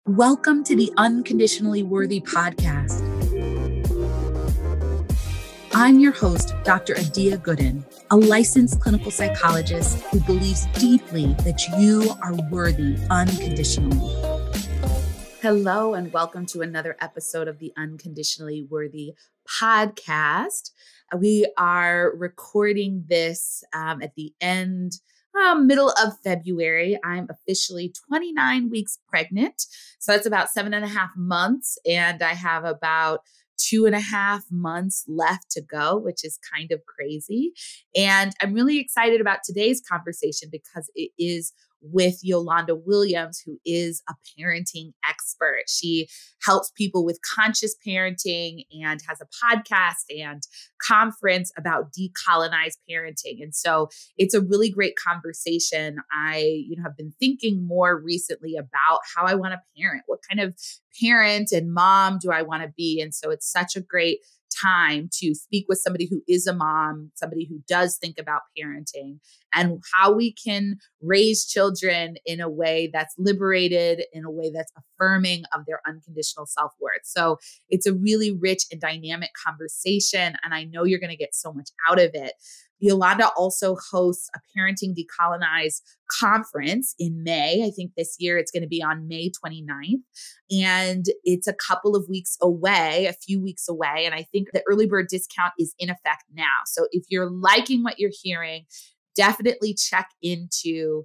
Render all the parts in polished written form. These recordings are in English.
Welcome to the Unconditionally Worthy Podcast. I'm your host, Dr. Adia Gooden, a licensed clinical psychologist who believes deeply that you are worthy unconditionally. Hello, and welcome to another episode of the Unconditionally Worthy Podcast. We are recording this at the middle of February. I'm officially 29 weeks pregnant. So that's about 7.5 months. And I have about 2.5 months left to go, which is kind of crazy. And I'm really excited about today's conversation because it is with Yolanda Williams, who is a parenting expert. She helps people with conscious parenting and has a podcast and conference about decolonized parenting. And so it's a really great conversation. I, have been thinking more recently about how I want to parent, what kind of parent and mom do I want to be? And so it's such a great time to speak with somebody who is a mom, somebody who does think about parenting, and how we can raise children in a way that's liberated, in a way that's affirming of their unconditional self-worth. So it's a really rich and dynamic conversation, and I know you're going to get so much out of it. Yolanda also hosts a Parenting Decolonized conference in May. I think this year it's going to be on May 29th. And it's a couple of weeks away, a few weeks away. And I think the early bird discount is in effect now. So if you're liking what you're hearing, definitely check into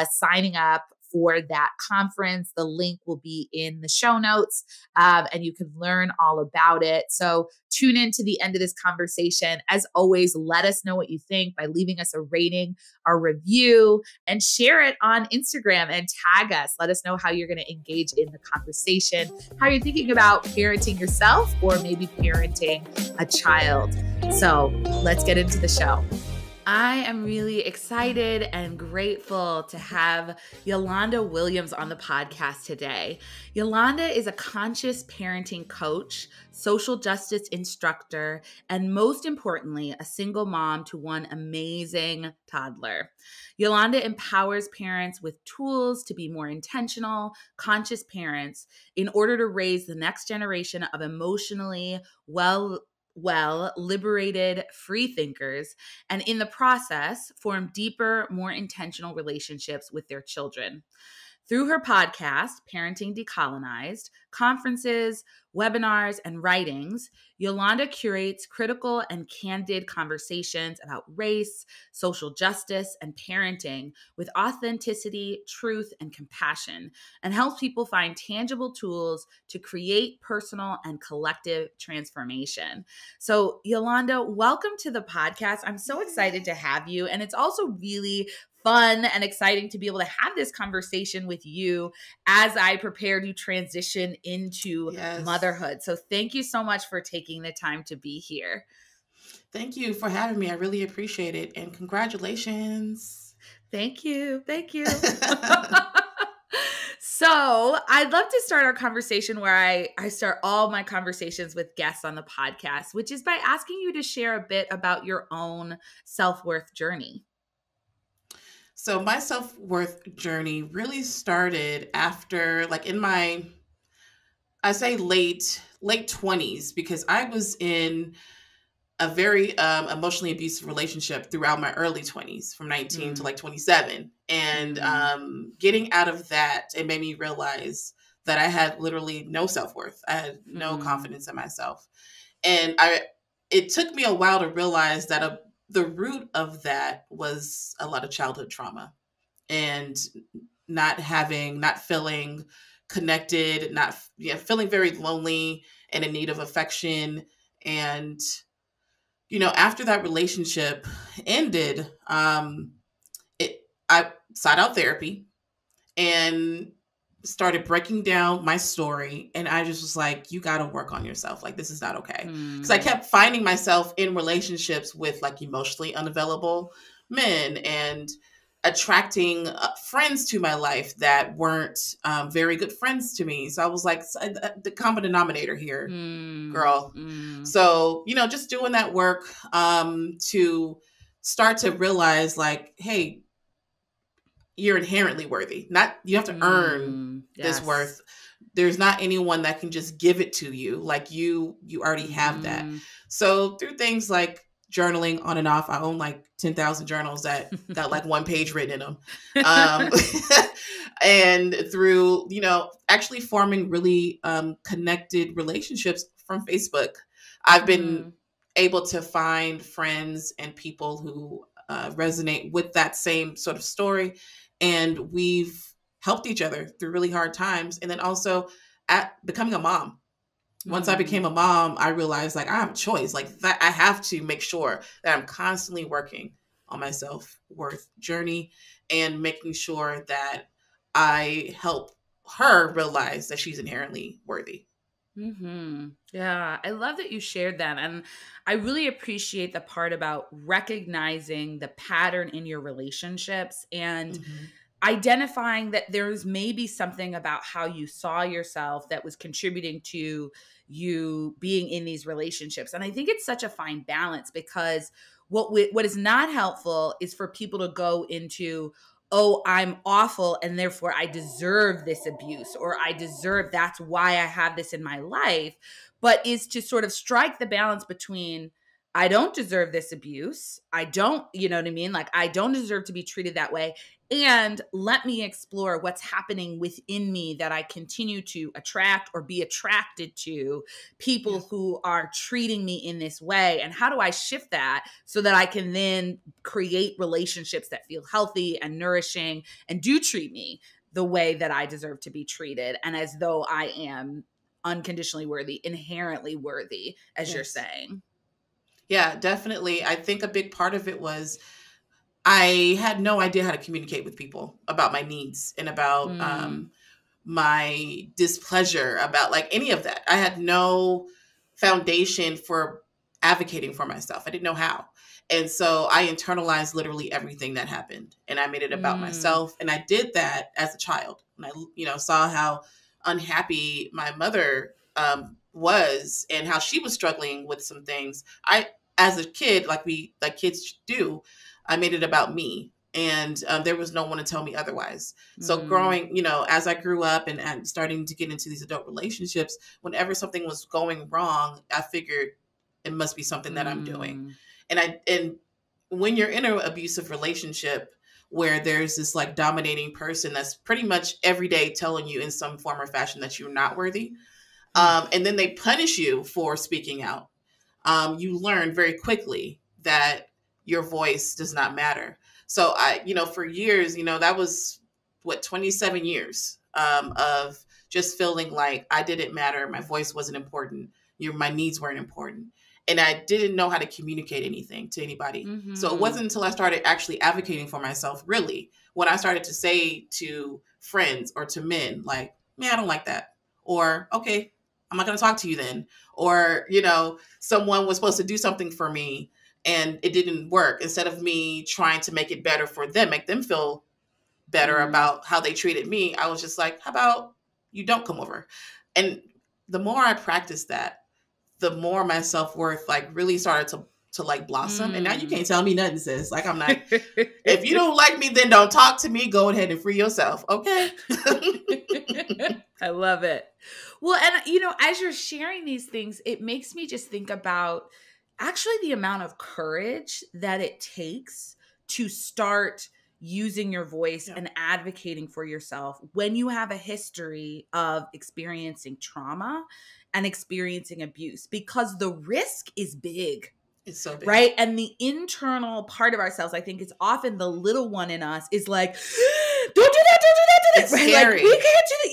signing up for that conference. The link will be in the show notes, and you can learn all about it. So tune in to the end of this conversation. As always, let us know what you think by leaving us a rating or review, and share it on Instagram and tag us. Let us know how you're going to engage in the conversation, how you're thinking about parenting yourself or maybe parenting a child. So let's get into the show. I am really excited and grateful to have Yolanda Williams on the podcast today. Yolanda is a conscious parenting coach, social justice instructor, and most importantly, a single mom to one amazing toddler. Yolanda empowers parents with tools to be more intentional, conscious parents in order to raise the next generation of emotionally liberated free thinkers, and in the process, form deeper, more intentional relationships with their children. Through her podcast, Parenting Decolonized, conferences, webinars, and writings, Yolanda curates critical and candid conversations about race, social justice, and parenting with authenticity, truth, and compassion, and helps people find tangible tools to create personal and collective transformation. So, Yolanda, welcome to the podcast. I'm so excited to have you, and it's also really fun and exciting to be able to have this conversation with you as I prepare to transition into motherhood. So thank you so much for taking the time to be here. Thank you for having me. I really appreciate it. And congratulations. Thank you. Thank you. So I'd love to start our conversation where I start all my conversations with guests on the podcast, which is by asking you to share a bit about your own self-worth journey. So my self-worth journey really started after, in my, I say late 20s, because I was in a very emotionally abusive relationship throughout my early 20s, from 19 to 27. And getting out of that, it made me realize that I had literally no self-worth. I had no confidence in myself. And it took me a while to realize that the root of that was a lot of childhood trauma and not feeling connected, feeling very lonely and in need of affection. And, after that relationship ended, I sought out therapy and started breaking down my story. And I just was like, you got to work on yourself. This is not okay. Because I kept finding myself in relationships with emotionally unavailable men and attracting friends to my life that weren't very good friends to me. So I was like, the common denominator here, girl. So, just doing that work to start to realize hey, you're inherently worthy. You have to earn this worth. there's not anyone that can just give it to you. Like you already have that. So through things like journaling on and off, I own like 10,000 journals that got like one page written in them. And through, actually forming really connected relationships from Facebook, I've been able to find friends and people who resonate with that same sort of story. And we've helped each other through really hard times. And then also at becoming a mom. Once I became a mom, I realized like I have a choice. Like that, I have to make sure that I'm constantly working on my self-worth journey and making sure that I help her realize that she's inherently worthy. Yeah, I love that you shared that. And I really appreciate the part about recognizing the pattern in your relationships and identifying that there's maybe something about how you saw yourself that was contributing to you being in these relationships. And I think it's such a fine balance, because what is not helpful is for people to go into, oh, I'm awful and therefore I deserve this abuse, or that's why I have this in my life, but is to sort of strike the balance between, I don't deserve this abuse. I don't, you know what I mean? Like, I don't deserve to be treated that way. And let me explore what's happening within me that I continue to attract or be attracted to people who are treating me in this way. And how do I shift that so that I can then create relationships that feel healthy and nourishing and do treat me the way that I deserve to be treated, and as though I am unconditionally worthy, inherently worthy, as you're saying. Yeah, definitely. I think a big part of it was I had no idea how to communicate with people about my needs and about my displeasure, about like any of that. I had no foundation for advocating for myself. I didn't know how. And so I internalized literally everything that happened, and I made it about myself. And I did that as a child. And I, saw how unhappy my mother was and how she was struggling with some things. As a kid, like kids do, I made it about me, and there was no one to tell me otherwise. So growing, as I grew up and starting to get into these adult relationships, whenever something was going wrong, I figured it must be something that I'm doing. And when you're in an abusive relationship where there's this like dominating person that's pretty much every day telling you in some form or fashion that you're not worthy, and then they punish you for speaking out, you learn very quickly that your voice does not matter. So for years, that was 27 years of just feeling like I didn't matter. My voice wasn't important. My needs weren't important. And I didn't know how to communicate anything to anybody. So it wasn't until I started actually advocating for myself, really, when I started to say to friends or to men, like, man, I don't like that. Or, okay, I'm not going to talk to you then. Or, someone was supposed to do something for me and it didn't work. Instead of me trying to make it better for them, make them feel better about how they treated me, I was just like, how about you don't come over? And the more I practiced that, the more my self-worth like really started to like blossom. And now you can't tell me nothing, sis. Like, I'm like, if you don't like me, then don't talk to me. Go ahead and free yourself. Okay. I love it. Well, and as you're sharing these things, it makes me just think about actually the amount of courage that it takes to start using your voice and advocating for yourself when you have a history of experiencing trauma and experiencing abuse, because the risk is big. It's so big. Right? And the internal part of ourselves, I think it's often the little one in us, is like, don't do that, don't do that, do that. It's right? scary. Like, we can't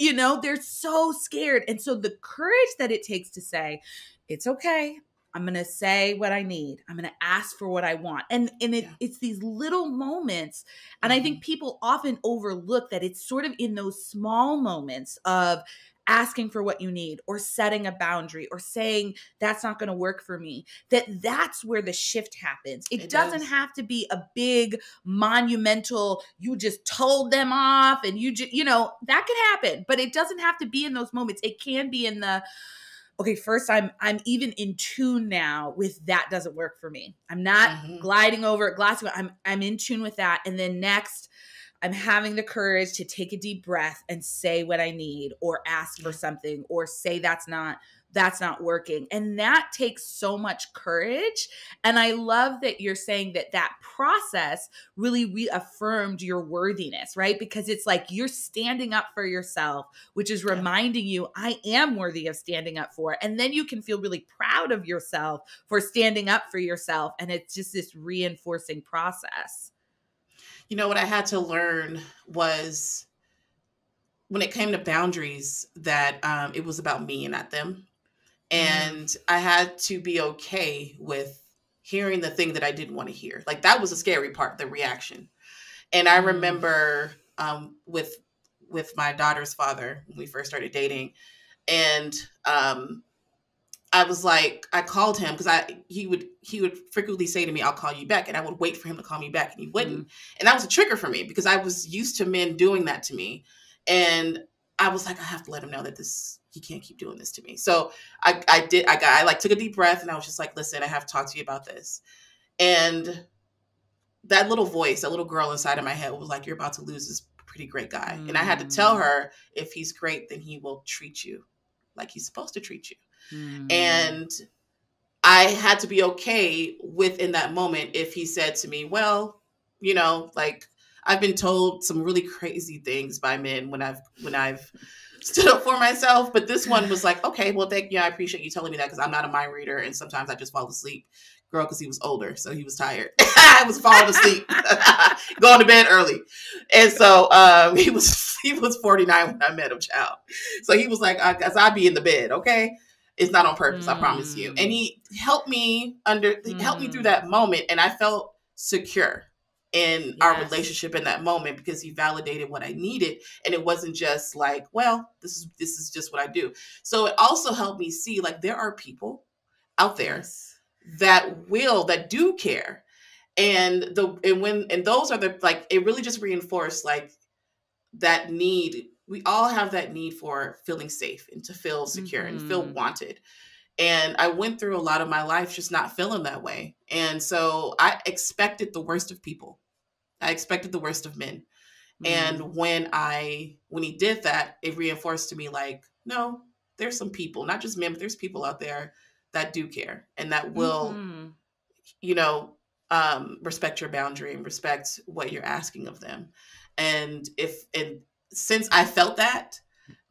do that. They're so scared. And so the courage that it takes to say, it's okay. I'm going to say what I need. I'm going to ask for what I want. And it's these little moments. And I think people often overlook that it's sort of in those small moments of asking for what you need, or setting a boundary, or saying that's not going to work for me, that's where the shift happens. It doesn't have to be a big monumental, you just told them off and you just, that could happen, but it doesn't have to be in those moments. It can be in the, okay, first I'm even in tune now with that doesn't work for me. I'm not gliding over it, glossing over. I'm in tune with that. And then next, I'm having the courage to take a deep breath and say what I need, or ask for something, or say that's not working. And that takes so much courage. And I love that you're saying that process really reaffirmed your worthiness, right? Because it's like you're standing up for yourself, which is reminding you, I am worthy of standing up for. And then you can feel really proud of yourself for standing up for yourself. And it's just this reinforcing process. You know, what I had to learn was when it came to boundaries that it was about me and not them. And I had to be okay with hearing the thing that I didn't want to hear. Like, that was the scary part, the reaction. And I remember with my daughter's father, when we first started dating, and I was like, I called him because he would frequently say to me, I'll call you back. And I would wait for him to call me back, and he wouldn't. And that was a trigger for me because I was used to men doing that to me. And I was like, I have to let him know that he can't keep doing this to me. So I took a deep breath, and I was just like, listen, I have to talk to you about this. And that little voice, that little girl inside of my head was like, you're about to lose this pretty great guy. And I had to tell her, if he's great, then he will treat you like he's supposed to treat you. And I had to be okay with, in that moment, if he said to me, well, you know, like, I've been told some really crazy things by men when I've stood up for myself. But this one was like, okay, well, thank you. I appreciate you telling me that, because I'm not a mind reader. And sometimes I just fall asleep. Girl, because he was older, so he was tired. I was falling asleep, going to bed early. And so he was 49 when I met him, child. So he was like, I'll be in the bed, okay? It's not on purpose, I promise you. And he helped me through that moment. And I felt secure in our relationship in that moment, because he validated what I needed. And it wasn't just like, well, this is just what I do. So it also helped me see, like, there are people out there that do care. And those are it really just reinforced, like, that need. We all have that need for feeling safe and to feel secure and feel wanted. And I went through a lot of my life just not feeling that way. And so I expected the worst of people. I expected the worst of men. And when he did that, it reinforced to me, like, no, there's some people, not just men, but there's people out there that do care and that will, respect your boundary and respect what you're asking of them. And since I felt that,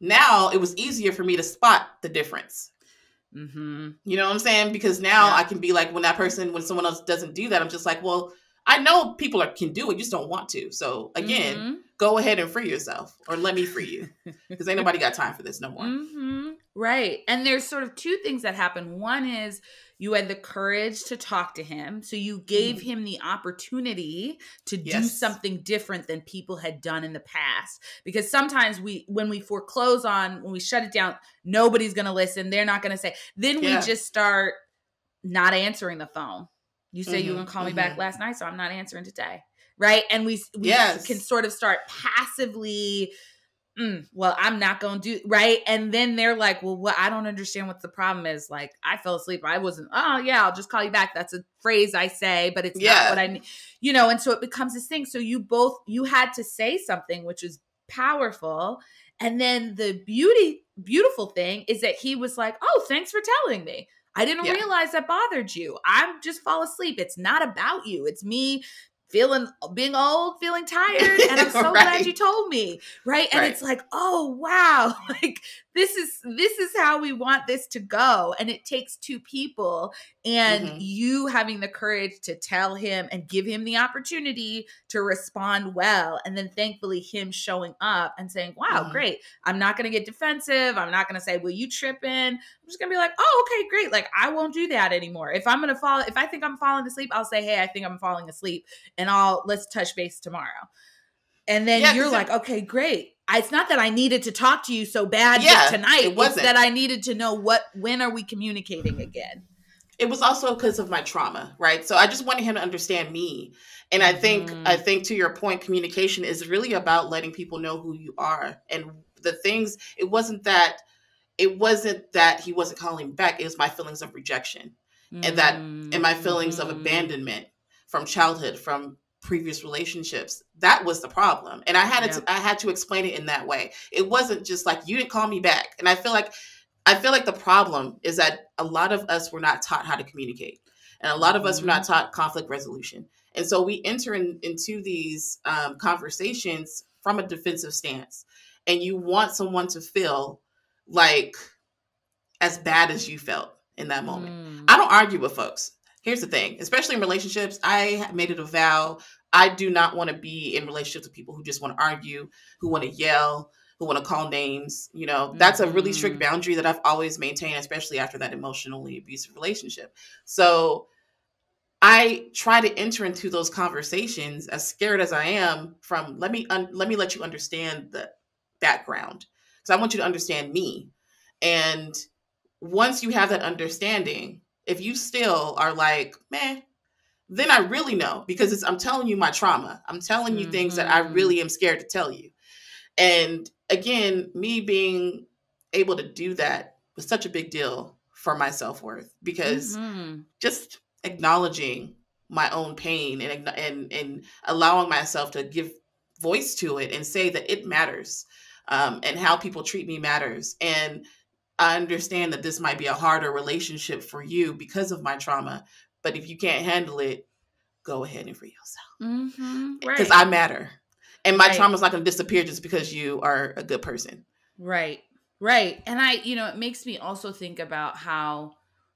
now it was easier for me to spot the difference. You know what I'm saying? Because now I can be like, when someone else doesn't do that, I'm just like, well, I know people can do it, you just don't want to. So again, go ahead and free yourself, or let me free you, because ain't nobody got time for this no more. Right. And there's sort of two things that happen. One is you had the courage to talk to him. So you gave him the opportunity to do something different than people had done in the past. Because sometimes when we foreclose when we shut it down, nobody's going to listen. They're not going to say. Then we just start not answering the phone. You say you were going to call me back last night, so I'm not answering today. Right. And we can sort of start passively, well, I'm not going to do, right. And then they're like, well, I don't understand what the problem is. Like, I fell asleep. I wasn't, I'll just call you back. That's a phrase I say, but it's not what I need, and so it becomes this thing. So you had to say something, which is powerful. And then the beautiful thing is that he was like, oh, thanks for telling me. I didn't realize that bothered you. I'm just fall asleep. It's not about you. It's me being old, feeling tired. And I'm so glad you told me. Right. And it's like, oh, wow. Like, this is how we want this to go. And it takes two people, and you having the courage to tell him and give him the opportunity to respond well. And then thankfully him showing up and saying, wow, great. I'm not going to get defensive. I'm not going to say, well, you tripping. I'm just going to be like, oh, okay, great. Like, I won't do that anymore. If I think I'm falling asleep, I'll say, hey, I think I'm falling asleep, and let's touch base tomorrow. And then you're like, okay, great. It's not that I needed to talk to you so bad tonight. It's that I needed to know when are we communicating again? It was also because of my trauma, right? So I just wanted him to understand me. And I think to your point, communication is really about letting people know who you are. And the things, it wasn't that he wasn't calling me back. It was my feelings of rejection and my feelings of abandonment from childhood, from previous relationships. That was the problem. And I had to explain it in that way. It wasn't just like, you didn't call me back. And I feel like the problem is that a lot of us were not taught how to communicate. And a lot of us were not taught conflict resolution. And so we enter into these conversations from a defensive stance. And you want someone to feel like as bad as you felt in that moment. I don't argue with folks. Here's the thing, especially in relationships, I made it a vow. I do not want to be in relationships with people who just want to argue, who want to yell, who want to call names. You know, that's a really strict boundary that I've always maintained, especially after that emotionally abusive relationship. So I try to enter into those conversations as scared as I am from, let me let you understand the background. So I want you to understand me. And once you have that understanding, if you still are like, man, then I really know, because I'm telling you my trauma. I'm telling you things that I really am scared to tell you. And again, me being able to do that was such a big deal for my self-worth, because just acknowledging my own pain and allowing myself to give voice to it and say that it matters, and how people treat me matters. And I understand that this might be a harder relationship for you because of my trauma, but if you can't handle it, go ahead and free yourself. Because I matter. And my trauma is not going to disappear just because you are a good person. Right. And it makes me also think about how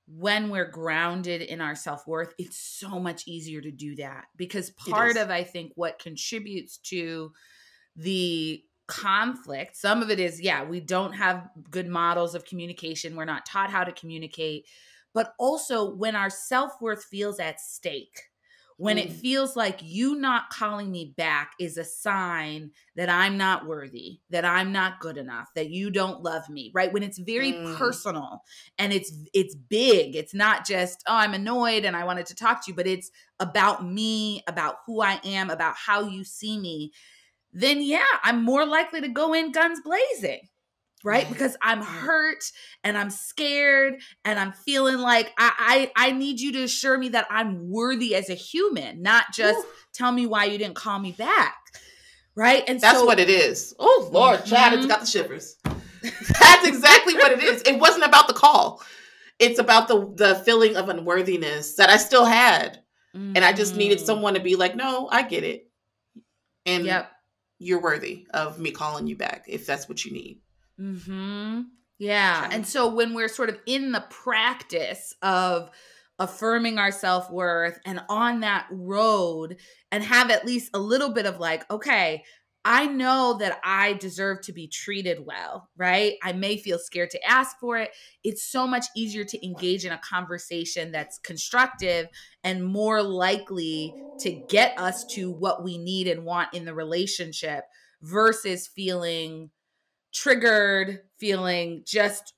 when we're grounded in our self-worth, it's so much easier to do that, because part of, I think, what contributes to the conflict, some of it is, we don't have good models of communication. We're not taught how to communicate. But also when our self-worth feels at stake, when it feels like you not calling me back is a sign that I'm not worthy, that I'm not good enough, that you don't love me, right? When it's very personal and it's big, it's not just, oh, I'm annoyed and I wanted to talk to you, but it's about me, about who I am, about how you see me, then I'm more likely to go in guns blazing, right? Because I'm hurt and I'm scared and I'm feeling like I need you to assure me that I'm worthy as a human, not just tell me why you didn't call me back, right? And that's what it is. Oh, Lord, Chad, it's got the shivers. That's exactly what it is. It wasn't about the call. It's about the feeling of unworthiness that I still had. And I just needed someone to be like, no, I get it. And you're worthy of me calling you back if that's what you need. Yeah. And so when we're sort of in the practice of affirming our self-worth and on that road and have at least a little bit of like, okay, I know that I deserve to be treated well, right? I may feel scared to ask for it. It's so much easier to engage in a conversation that's constructive and more likely to get us to what we need and want in the relationship versus feeling triggered, feeling just,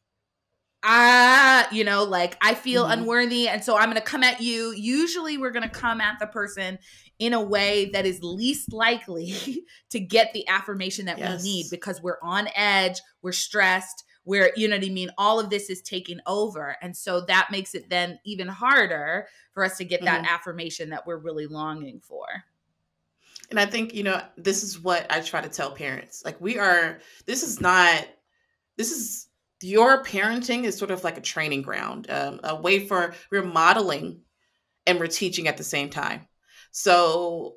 like I feel unworthy. And so I'm going to come at you. Usually we're going to come at the person in a way that is least likely to get the affirmation that we need, because we're on edge, we're stressed, you know what I mean? All of this is taking over. And so that makes it then even harder for us to get that affirmation that we're really longing for. And I think, this is what I try to tell parents. Like your parenting is sort of like a training ground, a way for we're modeling and we're teaching at the same time. So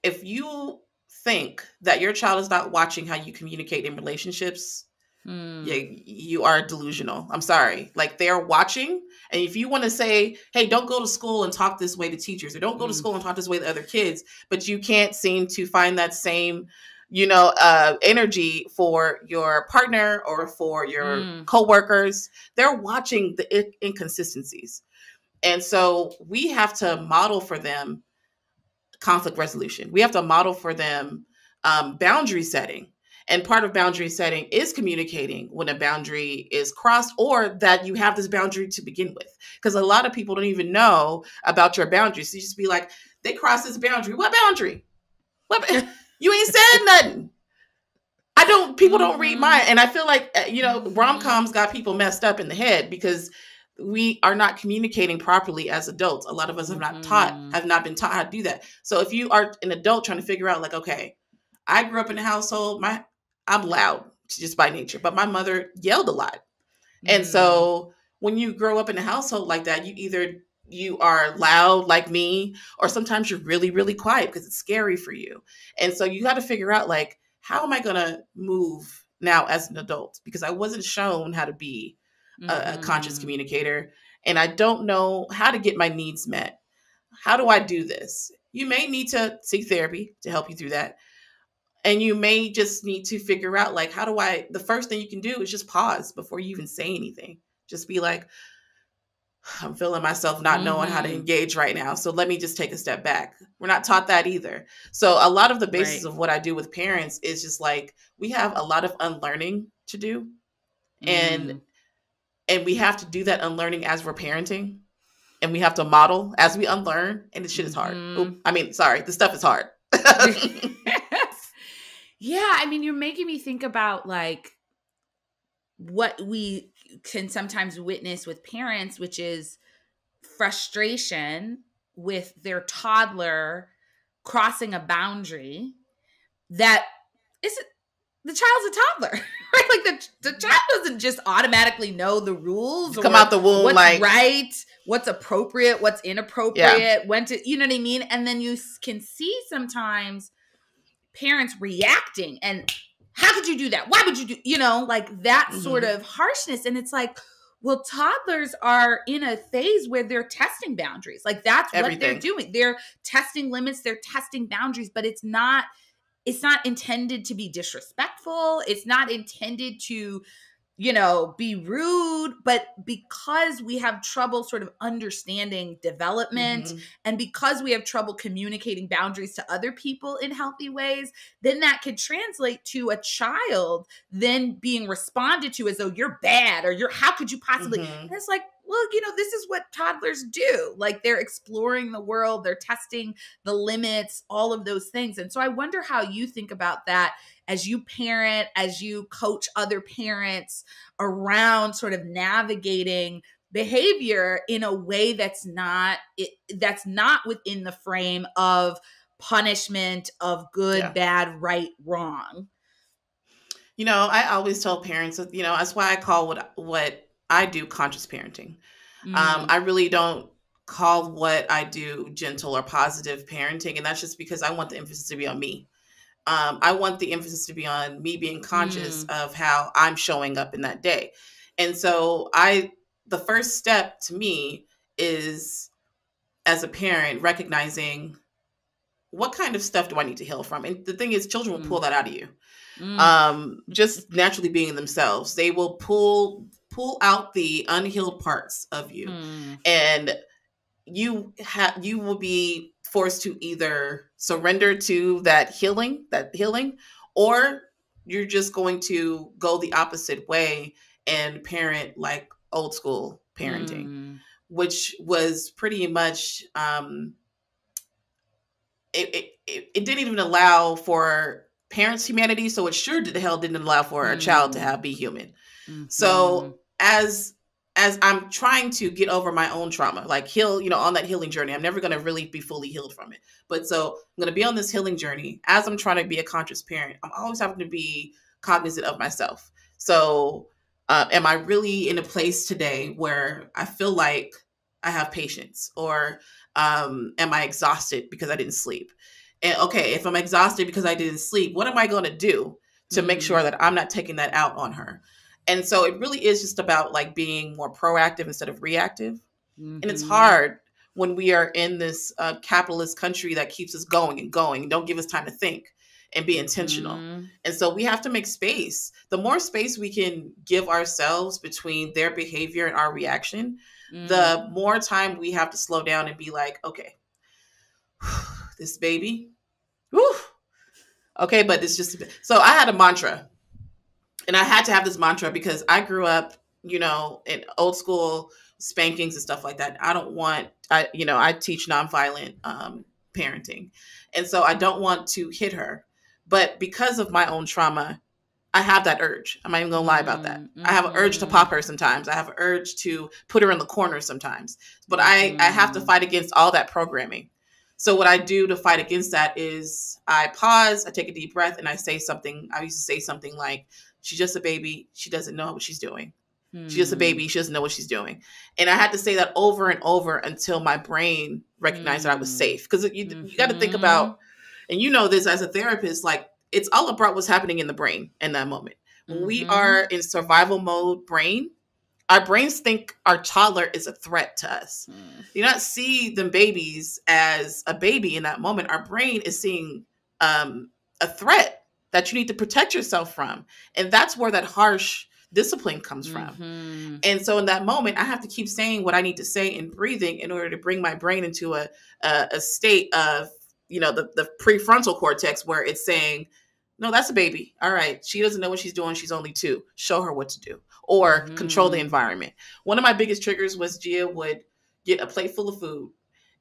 if you think that your child is not watching how you communicate in relationships, you are delusional. I'm sorry. Like, they're watching. And if you want to say, hey, don't go to school and talk this way to teachers, or don't go to school and talk this way to other kids, but you can't seem to find that same, energy for your partner or for your coworkers, they're watching the inconsistencies. And so we have to model for them conflict resolution. We have to model for them boundary setting. And part of boundary setting is communicating when a boundary is crossed, or that you have this boundary to begin with. Because a lot of people don't even know about your boundaries. So you just be like, they crossed this boundary. What boundary? You ain't said nothing. People don't read mine. And I feel like, rom-coms got people messed up in the head, because we are not communicating properly as adults. A lot of us have not been taught how to do that. So if you are an adult trying to figure out like, okay, I grew up in a household, I'm loud just by nature, but my mother yelled a lot. And so when you grow up in a household like that, you are loud like me, or sometimes you're really, really quiet because it's scary for you. And so you got to figure out like, how am I going to move now as an adult? Because I wasn't shown how to be a conscious communicator, and I don't know how to get my needs met. How do I do this? You may need to seek therapy to help you through that. And you may just need to figure out like, the first thing you can do is just pause before you even say anything. Just be like, I'm feeling myself not knowing how to engage right now. So let me just take a step back. We're not taught that either. So a lot of the basis of what I do with parents is just like, we have a lot of unlearning to do. And we have to do that unlearning as we're parenting. And we have to model as we unlearn. And the shit is hard. The stuff is hard. Yeah. I mean, you're making me think about like what we can sometimes witness with parents, which is frustration with their toddler crossing a boundary that isn't, the child's a toddler, right? Like the child doesn't just automatically know the rules, come out the womb, what's like right, what's appropriate, what's inappropriate, when to, you know what I mean? And then you can see sometimes parents reacting and how could you do that? Why would you do, like that sort of harshness. And it's like, well, toddlers are in a phase where they're testing boundaries. Like that's what they're doing. They're testing limits, they're testing boundaries, but it's not intended to be disrespectful. It's not intended to, be rude, but because we have trouble sort of understanding development and because we have trouble communicating boundaries to other people in healthy ways, then that could translate to a child then being responded to as though you're bad or how could you possibly, and it's like, well, this is what toddlers do. Like they're exploring the world, they're testing the limits, all of those things. And so I wonder how you think about that as you parent, as you coach other parents around sort of navigating behavior in a way that's not within the frame of punishment, of good, bad, right, wrong. I always tell parents, that's why I call what I do conscious parenting. I really don't call what I do gentle or positive parenting. And that's just because I want the emphasis to be on me. I want the emphasis to be on me being conscious of how I'm showing up in that day. And so the first step to me is, as a parent, recognizing what kind of stuff do I need to heal from? And the thing is, children will pull that out of you. Just naturally being themselves. They will pull out the unhealed parts of you. And you will be forced to either surrender to that healing, or you're just going to go the opposite way and parent like old school parenting, which was pretty much, it didn't even allow for parents' humanity. So it sure didn't allow for a child to be human. So as I'm trying to get over my own trauma, like heal, on that healing journey, I'm never going to really be fully healed from it. But so I'm going to be on this healing journey. As I'm trying to be a conscious parent, I'm always having to be cognizant of myself. So am I really in a place today where I feel like I have patience, or am I exhausted because I didn't sleep? And okay, if I'm exhausted because I didn't sleep, what am I going to do to make sure that I'm not taking that out on her? And so it really is just about like being more proactive instead of reactive. And it's hard when we are in this capitalist country that keeps us going and don't give us time to think and be intentional. And so we have to make space. The more space we can give ourselves between their behavior and our reaction, the more time we have to slow down and be like, okay, this baby, whew, okay, but it's just, so I had a mantra. And I had to have this mantra because I grew up, in old school spankings and stuff like that. I teach nonviolent parenting. And so I don't want to hit her. But because of my own trauma, I have that urge. I'm not even going to lie about that. I have an urge to pop her sometimes. I have an urge to put her in the corner sometimes. But I have to fight against all that programming. So what I do to fight against that is I pause, I take a deep breath, and I say something. I used to say something like, she's just a baby. She doesn't know what she's doing. She's just a baby. She doesn't know what she's doing. And I had to say that over and over until my brain recognized that I was safe. Because you got to think about, and you know this as a therapist, like, it's all about what's happening in the brain in that moment. When we are in survival mode brain, our brains think our toddler is a threat to us. You not see them babies as a baby in that moment. Our brain is seeing a threat that you need to protect yourself from. And that's where that harsh discipline comes from. And so in that moment, I have to keep saying what I need to say and breathing in order to bring my brain into a state of, the prefrontal cortex, where it's saying, no, that's a baby. All right. She doesn't know what she's doing. She's only 2. Show her what to do, or control the environment. One of my biggest triggers was Gia would get a plate full of food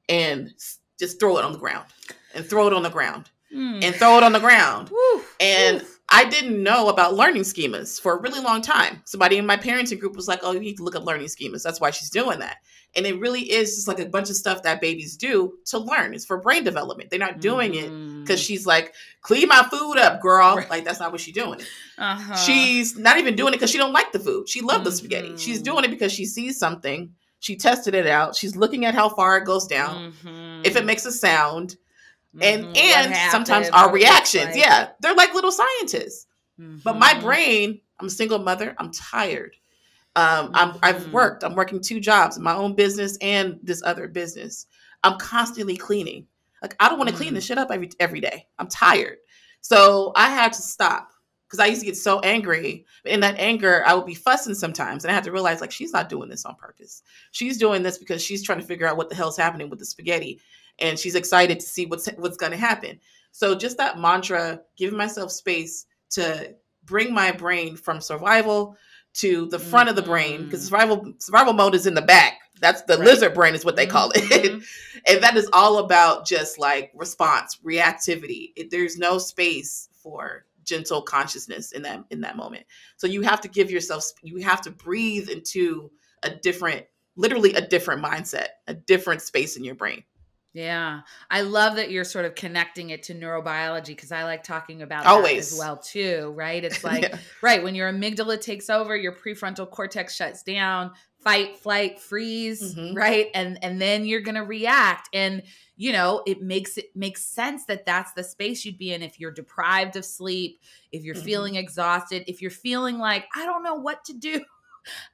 and just throw it on the ground and throw it on the ground and throw it on the ground. And I didn't know about learning schemas for a really long time. Somebody in my parenting group was like, oh, you need to look up learning schemas. That's why she's doing that. And it really is just like a bunch of stuff that babies do to learn. It's for brain development. They're not doing it because she's like, clean my food up, girl. Right. Like, that's not what she's doing. She's not even doing it because she don't like the food. She loved the spaghetti. She's doing it because she sees something. She tested it out. She's looking at how far it goes down. If it makes a sound. And sometimes our reactions, they're like little scientists. But my brain, I'm a single mother. I'm tired. I've worked. I'm working 2 jobs, my own business and this other business. I'm constantly cleaning. Like, I don't want to clean this shit up every day. I'm tired. So I had to stop because I used to get so angry. In that anger, I would be fussing sometimes. And I had to realize, like, she's not doing this on purpose. She's doing this because she's trying to figure out what the hell's happening with the spaghetti. And she's excited to see what's going to happen. So just that mantra, giving myself space to bring my brain from survival to the front of the brain, because survival mode is in the back. That's the lizard brain is what they call it. And that is all about just like response, reactivity. There's no space for gentle consciousness in that moment. So you have to you have to breathe into literally a different mindset, a different space in your brain. Yeah. I love that you're sort of connecting it to neurobiology, because I like talking about that as well too, right? It's like, right, when your amygdala takes over, your prefrontal cortex shuts down, fight, flight, freeze, right? And then you're going to react. And, it makes sense that that's the space you'd be in if you're deprived of sleep, if you're feeling exhausted, if you're feeling like, I don't know what to do.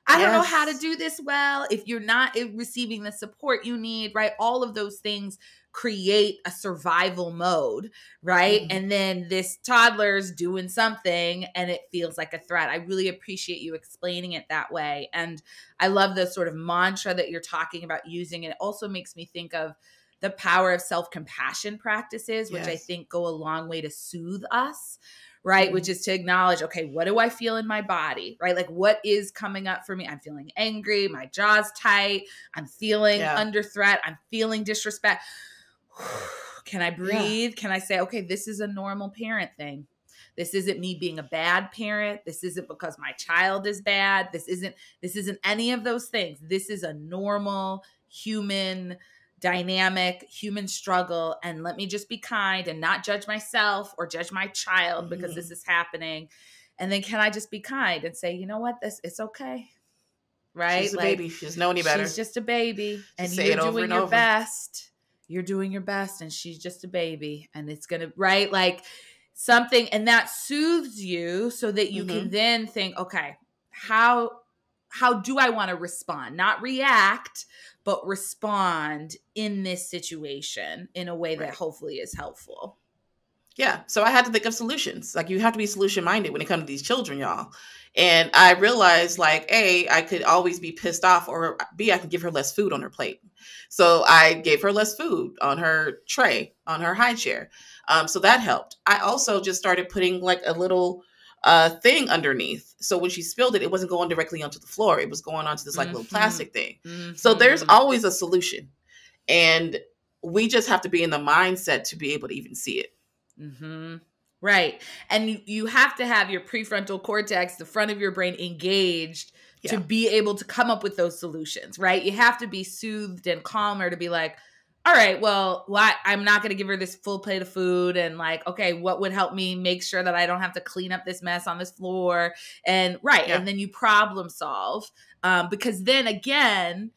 I don't know how to do this well. If you're not receiving the support you need, right? All of those things create a survival mode, right? And then this toddler's doing something and it feels like a threat. I really appreciate you explaining it that way. And I love the sort of mantra that you're talking about using. And it also makes me think of the power of self-compassion practices, which I think go a long way to soothe us. Right. Which is to acknowledge, okay, what do I feel in my body? Right. Like, what is coming up for me? I'm feeling angry. My jaw's tight. I'm feeling under threat. I'm feeling disrespect. Can I breathe? Can I say, okay, this is a normal parent thing. This isn't me being a bad parent. This isn't because my child is bad. This isn't any of those things. This is a normal human dynamic human struggle, and let me just be kind and not judge myself or judge my child because this is happening. And then can I just be kind and say, you know what, it's okay, right? She's a baby. She doesn't know any better. She's just a baby, and you're doing your best. You're doing your best, and she's just a baby, and it's gonna like something, and that soothes you so that you can then think, okay, how do I want to respond? Not react, but respond in this situation in a way that hopefully is helpful. Yeah. So I had to think of solutions. Like, you have to be solution minded when it comes to these children, y'all. And I realized, like, A, I could always be pissed off, or B, I can give her less food on her plate. So I gave her less food on her tray, on her high chair. So that helped. I also just started putting like a little thing underneath. So when she spilled it, it wasn't going directly onto the floor. It was going onto this like little plastic thing. So there's always a solution. And we just have to be in the mindset to be able to even see it. Right. And you have to have your prefrontal cortex, the front of your brain, engaged to be able to come up with those solutions, right? You have to be soothed and calmer to be like, all right, well, I'm not going to give her this full plate of food. And like, okay, what would help me make sure that I don't have to clean up this mess on this floor? And and then you problem solve. Because then again,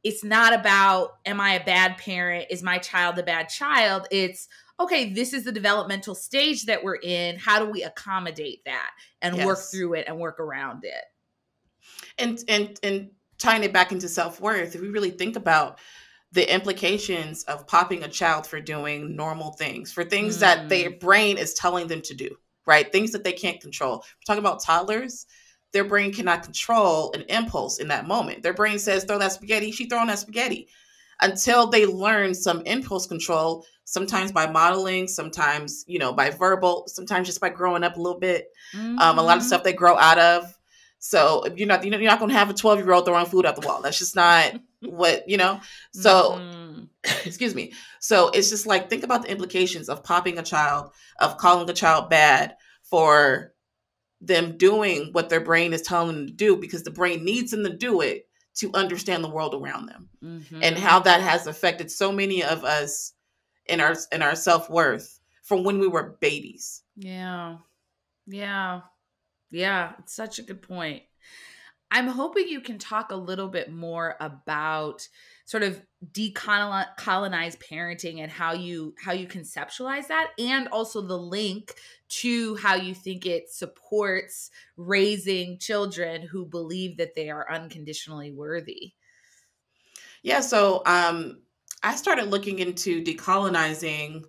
it's not about, am I a bad parent? Is my child a bad child? It's, okay, this is the developmental stage that we're in. How do we accommodate that and work through it and work around it? And tying it back into self-worth, if we really think about the implications of popping a child for doing normal things, for things that their brain is telling them to do, right? Things that they can't control. We're talking about toddlers. Their brain cannot control an impulse in that moment. Their brain says, throw that spaghetti. She throwing that spaghetti. Until they learn some impulse control, sometimes by modeling, sometimes, by verbal, sometimes just by growing up a little bit. A lot of stuff they grow out of. So you're not going to have a 12-year-old throwing food out the wall. That's just not what, So, excuse me. So it's just like, think about the implications of popping a child, of calling a child bad for them doing what their brain is telling them to do, because the brain needs them to do it to understand the world around them, and how that has affected so many of us in our self-worth from when we were babies. Yeah. It's such a good point. I'm hoping you can talk a little bit more about sort of decolonized parenting and how you conceptualize that, and also the link to how you think it supports raising children who believe that they are unconditionally worthy. Yeah. So I started looking into decolonizing,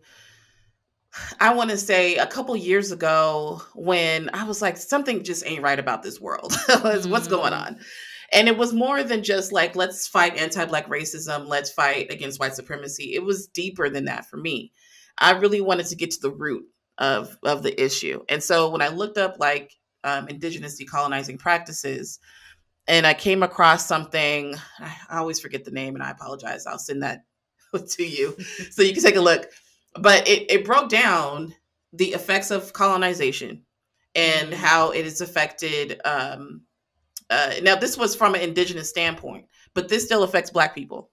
I want to say a couple years ago, when I was like, something just ain't right about this world. What's going on? And it was more than just like, let's fight anti-Black racism. Let's fight against white supremacy. It was deeper than that for me. I really wanted to get to the root of the issue. And so when I looked up like indigenous decolonizing practices, and I came across something, I always forget the name and I apologize. I'll send that to you so you can take a look. But it broke down the effects of colonization and how it has affected. Now, this was from an indigenous standpoint, but this still affects Black people.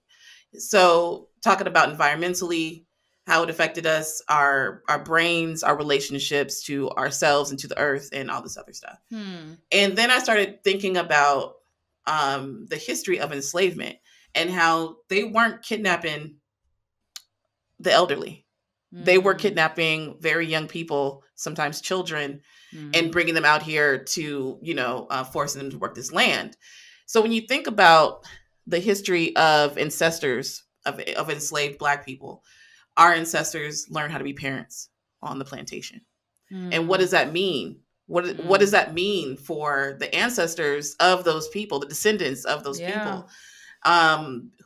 So talking about environmentally, how it affected us, our brains, our relationships to ourselves and to the earth and all this other stuff. And then I started thinking about the history of enslavement and how they weren't kidnapping the elderly. They were kidnapping very young people, sometimes children, and bringing them out here to, forcing them to work this land. So when you think about the history of ancestors of enslaved Black people, our ancestors learned how to be parents on the plantation. And what does that mean? What does that mean for the ancestors of those people, the descendants of those people,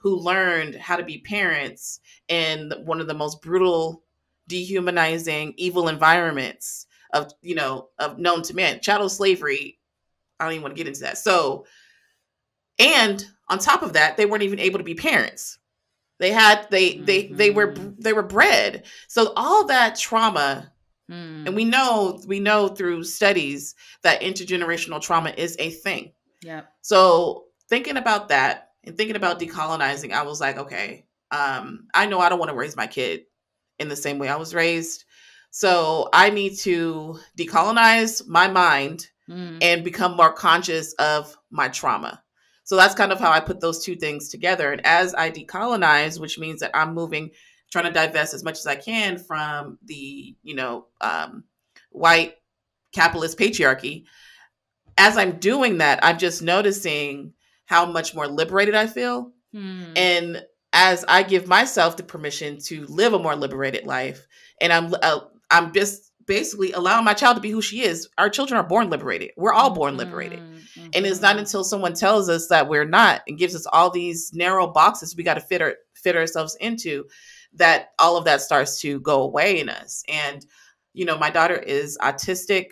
who learned how to be parents in one of the most brutal, dehumanizing, evil environments of known to man, chattel slavery. I don't even want to get into that. So, and on top of that, they weren't even able to be parents. They were bred. So all that trauma, and we know through studies that intergenerational trauma is a thing. Yeah. So thinking about that and thinking about decolonizing, I was like, okay, I know I don't want to raise my kid in the same way I was raised. So I need to decolonize my mind and become more conscious of my trauma. So that's kind of how I put those two things together. And as I decolonize, which means that I'm trying to divest as much as I can from the, white capitalist patriarchy. As I'm doing that, I'm just noticing how much more liberated I feel. And as I give myself the permission to live a more liberated life, and I'm just basically allowing my child to be who she is. Our children are born liberated. We're all born liberated. And it's not until someone tells us that we're not and gives us all these narrow boxes we got to fit ourselves into, that all of that starts to go away in us. And, my daughter is autistic.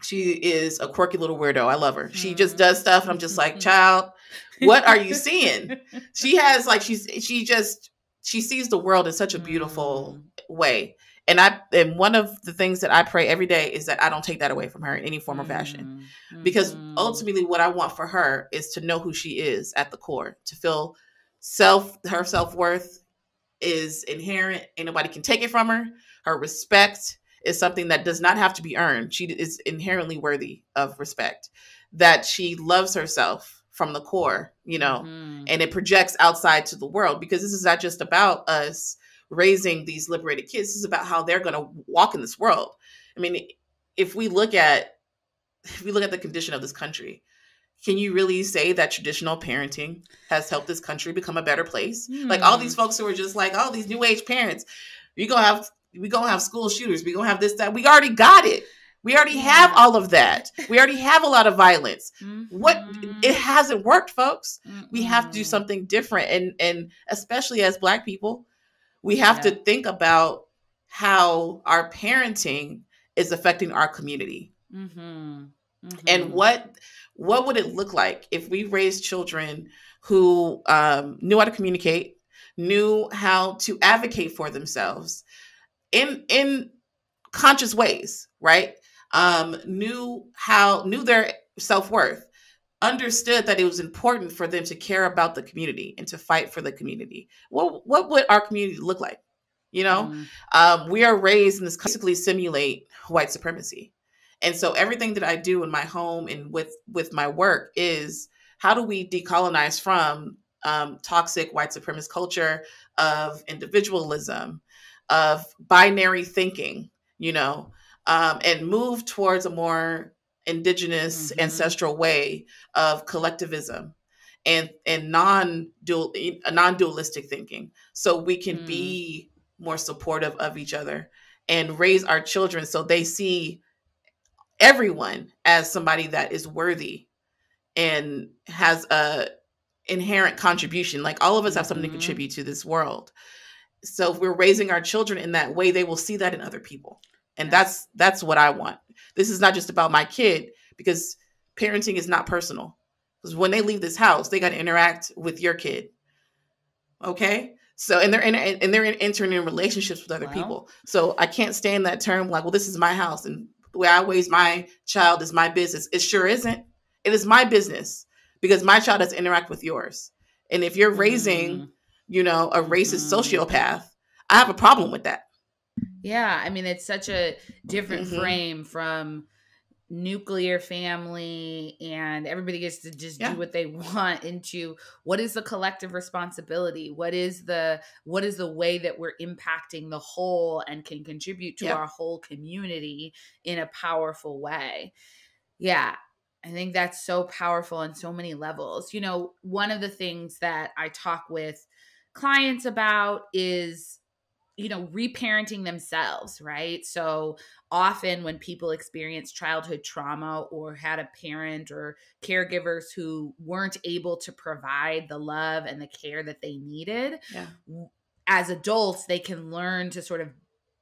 She is a quirky little weirdo. I love her. She just does stuff. And I'm just like, child, what are you seeing? She has like, she sees the world in such a beautiful way. And one of the things that I pray every day is that I don't take that away from her in any form or fashion. Because ultimately what I want for her is to know who she is at the core, to feel her self-worth is inherent. Ain't nobody can take it from her. Her respect is something that does not have to be earned. She is inherently worthy of respect, that she loves herself from the core, and it projects outside to the world, because this is not just about us raising these liberated kids. This is about how they're going to walk in this world. I mean, if we look at the condition of this country, can you really say that traditional parenting has helped this country become a better place? Like all these folks who are just like, oh, these new age parents, we gonna have school shooters. We gonna have this, that. We already got it. We already have all of that. We already have a lot of violence. It hasn't worked, folks. We have to do something different. And especially as Black people, we have to think about how our parenting is affecting our community. And what would it look like if we raised children who knew how to communicate, knew how to advocate for themselves in conscious ways, right? Knew their self-worth, understood that it was important for them to care about the community and to fight for the community. What would our community look like? We are raised in this basically simulate white supremacy. And so everything that I do in my home and with my work is, how do we decolonize from toxic white supremacist culture of individualism, of binary thinking, and move towards a more indigenous ancestral way of collectivism and non-dualistic thinking, so we can be more supportive of each other and raise our children so they see everyone as somebody that is worthy and has a inherent contribution. Like all of us have something to contribute to this world. So if we're raising our children in that way, they will see that in other people. And that's what I want. This is not just about my kid, because parenting is not personal. Because when they leave this house, they got to interact with your kid. Okay? So, and they're entering in relationships with other people. So I can't stand that term like, well, this is my house and the way I raise my child is my business. It sure isn't. It is my business, because my child has to interact with yours. And if you're raising, a racist sociopath, I have a problem with that. Yeah. I mean, it's such a different frame from nuclear family and everybody gets to just do what they want into what is the collective responsibility? What is the way that we're impacting the whole and can contribute to our whole community in a powerful way? Yeah. I think that's so powerful on so many levels. One of the things that I talk with clients about is reparenting themselves, right? So often when people experience childhood trauma or had a parent or caregivers who weren't able to provide the love and the care that they needed, as adults, they can learn to sort of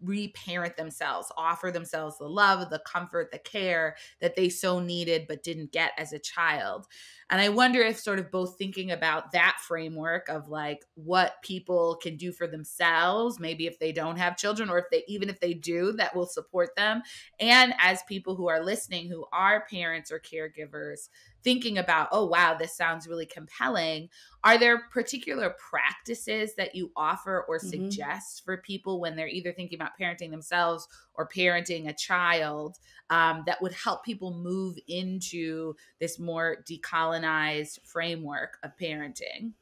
reparent themselves, offer themselves the love, the comfort, the care that they so needed but didn't get as a child. And I wonder if sort of both thinking about that framework of like what people can do for themselves, maybe if they don't have children, or even if they do, that will support them. And as people who are listening, who are parents or caregivers, thinking about, oh, wow, this sounds really compelling. Are there particular practices that you offer or suggest for people when they're either thinking about parenting themselves or parenting a child that would help people move into this more decolonized framework of parenting?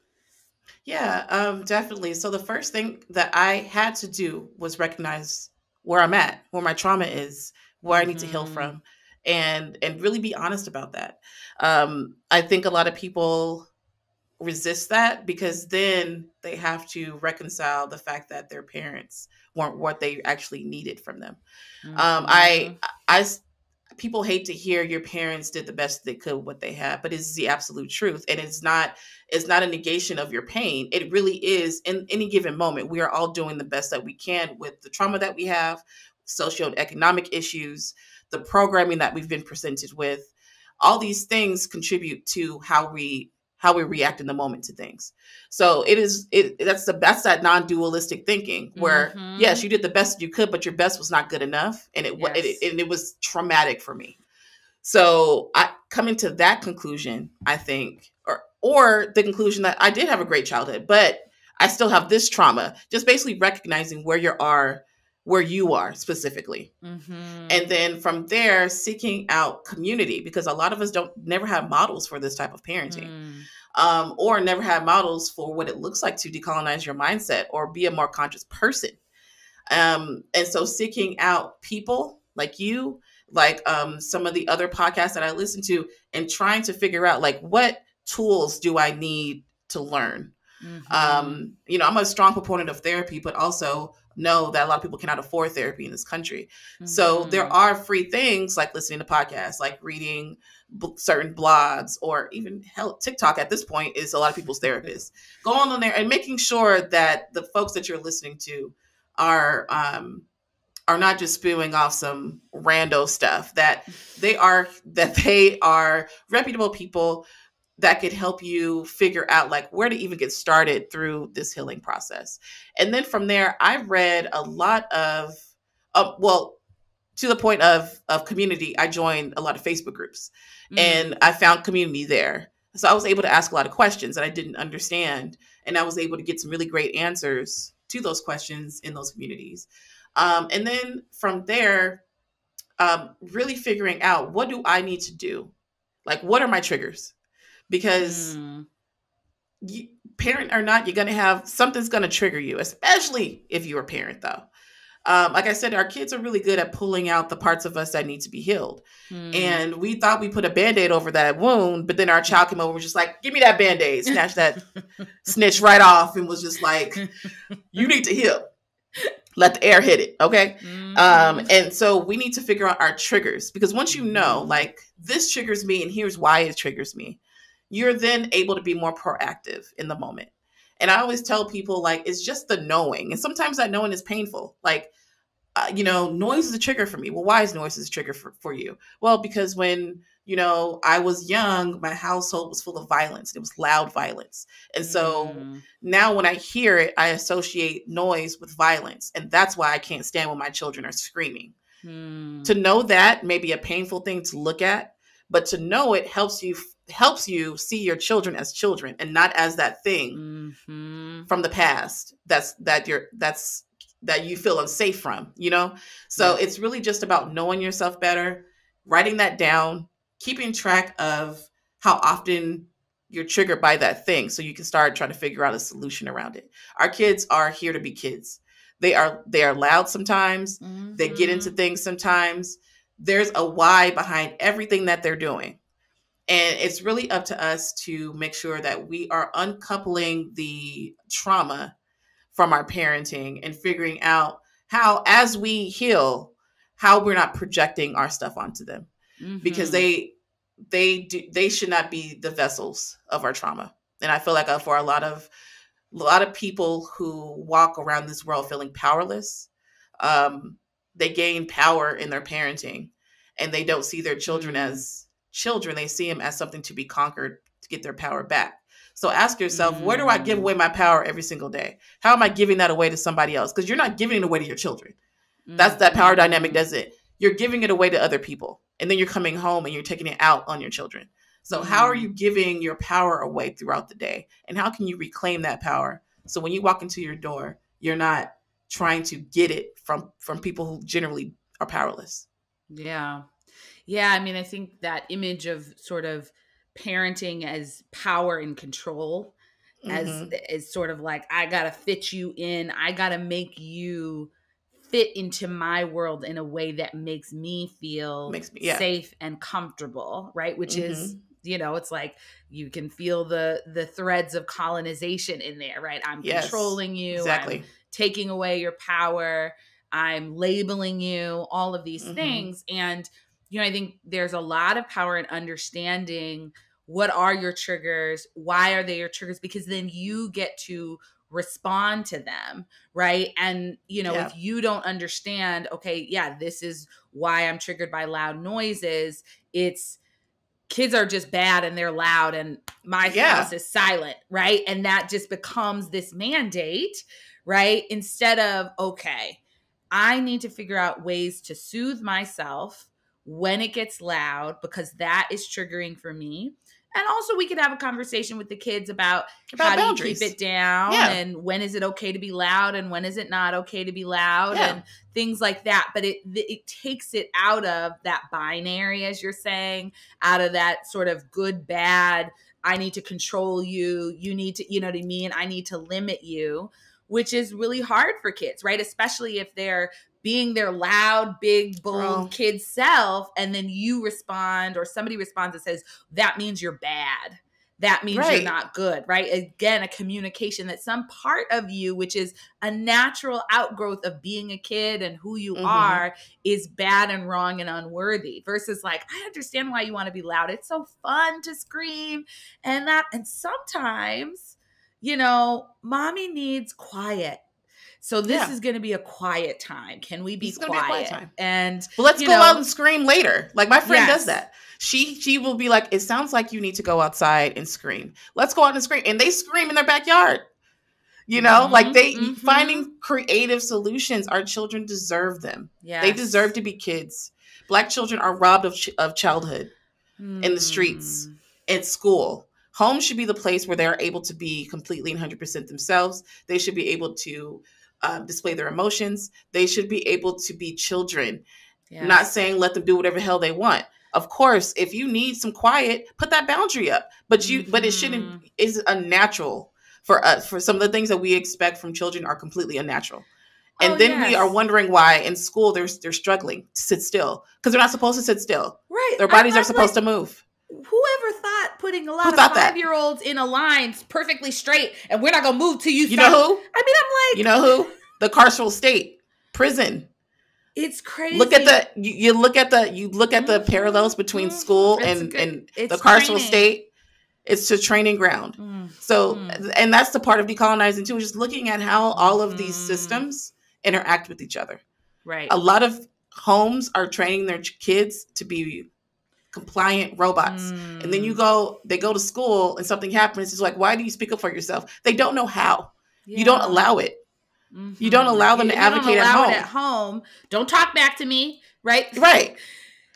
Yeah, definitely. So the first thing that I had to do was recognize where I'm at, where my trauma is, where I need to heal from, and really be honest about that. I think a lot of people resist that because then they have to reconcile the fact that their parents weren't what they actually needed from them. People hate to hear your parents did the best they could with what they had, but it's the absolute truth. And it's not a negation of your pain. It really is. In any given moment, we are all doing the best that we can with the trauma that we have, socioeconomic issues, the programming that we've been presented with. All these things contribute to how we how we react in the moment to things. So that's that non-dualistic thinking where yes, you did the best you could, but your best was not good enough, and it was traumatic for me. So I coming to that conclusion, I think, or the conclusion that I did have a great childhood, but I still have this trauma. Just basically recognizing where you are specifically. And then from there, seeking out community, because a lot of us never have models for this type of parenting, or never have models for what it looks like to decolonize your mindset or be a more conscious person. And so seeking out people like you, like some of the other podcasts that I listen to, and trying to figure out like, what tools do I need to learn? I'm a strong proponent of therapy, but also know that a lot of people cannot afford therapy in this country. So there are free things like listening to podcasts, like reading certain blogs, or even TikTok at this point is a lot of people's therapists. Going on there and making sure that the folks that you're listening to are not just spewing off some rando stuff, that they are reputable people that could help you figure out like where to even get started through this healing process. And then from there, I've read a lot of, to the point of community, I joined a lot of Facebook groups and I found community there. So I was able to ask a lot of questions that I didn't understand. And I was able to get some really great answers to those questions in those communities. And then from there, really figuring out, what do I need to do? Like, what are my triggers? Because parent or not, you're going to have something's going to trigger you, especially if you're a parent, though. Like I said, our kids are really good at pulling out the parts of us that need to be healed. And we thought we put a Band-Aid over that wound, but then our child came over and was just like, give me that Band-Aid, snatched that snitch right off, and was just like, you need to heal. Let the air hit it. Okay. And so we need to figure out our triggers, because once you know, like, this triggers me and here's why it triggers me, you're then able to be more proactive in the moment. And I always tell people, like, it's just the knowing. And sometimes that knowing is painful. Like, noise is a trigger for me. Well, why is noise a trigger for you? Well, because when, I was young, my household was full of violence. It was loud violence. And so now when I hear it, I associate noise with violence. And that's why I can't stand when my children are screaming. To know that may be a painful thing to look at, but to know it helps you see your children as children and not as that thing from the past that you feel unsafe from, So it's really just about knowing yourself better, writing that down, keeping track of how often you're triggered by that thing, so you can start trying to figure out a solution around it. Our kids are here to be kids. They are loud sometimes. They get into things sometimes. There's a why behind everything that they're doing. And it's really up to us to make sure that we are uncoupling the trauma from our parenting and figuring out how, as we heal, how we're not projecting our stuff onto them, because they should not be the vessels of our trauma. And I feel like for a lot of people who walk around this world feeling powerless, they gain power in their parenting, and they don't see their children as children. They see them as something to be conquered to get their power back. So ask yourself, where do I give away my power every single day? How am I giving that away to somebody else? Because you're not giving it away to your children. That's that power dynamic, does it? You're giving it away to other people. And then you're coming home and you're taking it out on your children. So how are you giving your power away throughout the day? And how can you reclaim that power? So when you walk into your door, you're not trying to get it from people who generally are powerless. Yeah. Yeah. I mean, I think that image of sort of parenting as power and control, as sort of like, I got to fit you in. I got to make you fit into my world in a way that makes me feel safe and comfortable. Right. Which is, it's like you can feel the threads of colonization in there, right? I'm controlling you. Exactly. I'm taking away your power. I'm labeling you, all of these things. And, I think there's a lot of power in understanding what are your triggers? Why are they your triggers? Because then you get to respond to them, right? And, if you don't understand, okay, this is why I'm triggered by loud noises. It's kids are just bad and they're loud and my house is silent, right? And that just becomes this mandate, right? Instead of, okay, I need to figure out ways to soothe myself when it gets loud because that is triggering for me. And also we could have a conversation with the kids about how boundaries. Do you keep it down and when is it okay to be loud and when is it not okay to be loud and things like that. But it takes it out of that binary, as you're saying, out of that sort of good, bad, I need to control you, you need to, you know what I mean? I need to limit you, which is really hard for kids, right? Especially if they're being their loud, big, bold kid self, and then you respond or somebody responds and says, that means you're bad. That means you're not good, right? Again, a communication that some part of you, which is a natural outgrowth of being a kid and who you are, is bad and wrong and unworthy versus like, I understand why you want to be loud. It's so fun to scream and sometimes, you know, mommy needs quiet. So this is going to be a quiet time. Can we be quiet? Be a quiet time. But let's go out and scream later. Like my friend does that. She will be like, it sounds like you need to go outside and scream. Let's go out and scream. And they scream in their backyard. You know, like finding creative solutions. Our children deserve them. Yes. They deserve to be kids. Black children are robbed of childhood in the streets, at school. Home should be the place where they're able to be completely and 100% themselves. They should be able to display their emotions. They should be able to be children. Yes. Not saying let them do whatever hell they want. Of course, if you need some quiet, put that boundary up. But it shouldn't. It's unnatural for us. For some of the things that we expect from children are completely unnatural. And we are wondering why in school they're struggling to sit still because they're not supposed to sit still. Right. Their bodies are supposed to move. Whoever thought putting a lot of 5-year-olds in a line perfectly straight and we're not going to move till you stop. You know who? I mean, I'm like. You know who? The carceral state. Prison. It's crazy. Look at you look at the parallels between school and the carceral state. It's a training ground. So, and that's the part of decolonizing too, just looking at how all of these systems interact with each other. Right. A lot of homes are training their kids to be compliant robots. And then they go to school and something happens. It's like, why do you speak up for yourself? They don't know how. Yeah. You don't allow it. You don't allow them to advocate at home. Don't talk back to me, right? Right.